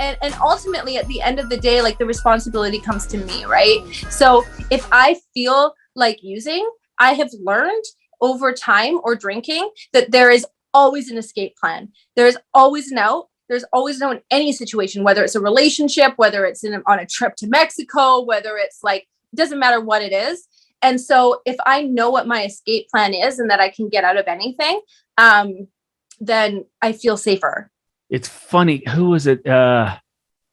and ultimately at the end of the day, like the responsibility comes to me, right? So if I feel like using, I have learned over time or drinking that there is always an escape plan. There's always an out. There's always no in any situation, whether it's a relationship, whether it's on a trip to Mexico, whether it's like, it doesn't matter what it is. And so if I know what my escape plan is and that I can get out of anything, then I feel safer. It's funny. Who was it?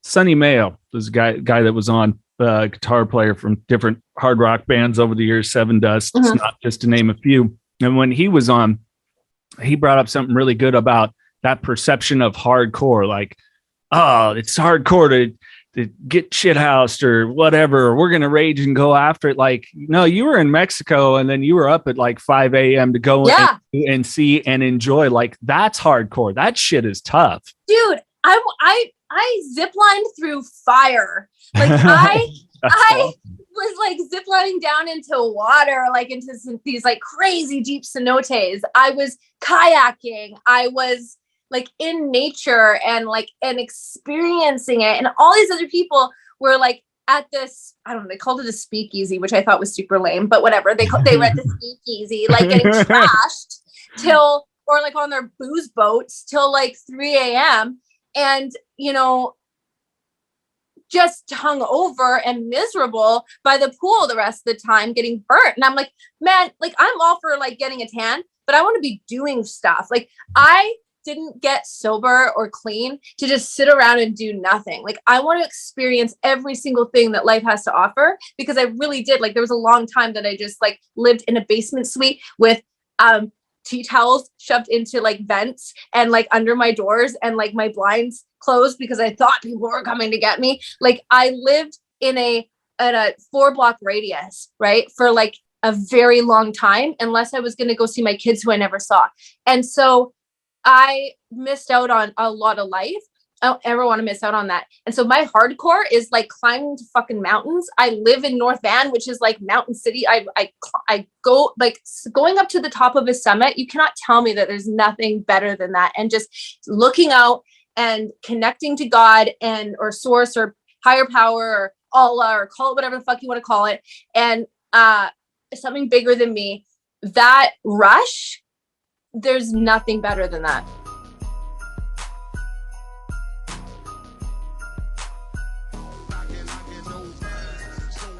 Sonny Mayo, this guy that was on, guitar player from different hard rock bands over the years, Seven Dust, mm-hmm. Not just to name a few. And when he was on, he brought up something really good about that perception of hardcore, like, oh, it's hardcore to get shithoused or whatever. We're going to rage and go after it. Like, no, you were in Mexico and then you were up at like 5 a.m. to go and see and enjoy. Like, that's hardcore. That shit is tough. Dude, I ziplined through fire. Like I was like ziplining down into water, like into these like crazy deep cenotes. I was kayaking. I was like in nature and experiencing it. And all these other people were like at this, I don't know, they called it a speakeasy, which I thought was super lame, but whatever. They were at the speakeasy, like getting trashed or like on their booze boats till like 3 a.m. And, you know, just hung over and miserable by the pool the rest of the time, getting burnt. And I'm like, man, like I'm all for like getting a tan, but I want to be doing stuff. Like I didn't get sober or clean to just sit around and do nothing. Like I want to experience every single thing that life has to offer, because I really did. Like there was a long time that I just like lived in a basement suite with tea towels shoved into like vents and like under my doors and like my blinds closed because I thought people were coming to get me. Like I lived in a 4-block radius, right? For like a very long time, unless I was going to go see my kids who I never saw. And so I missed out on a lot of life. I don't ever want to miss out on that. And so my hardcore is like climbing to fucking mountains. I live in North Van, which is like mountain city. I go like going up to the top of a summit. You cannot tell me that there's nothing better than that. And just looking out and connecting to God and or source or higher power or Allah or call it whatever the fuck you want to call it. And something bigger than me, that rush, there's nothing better than that.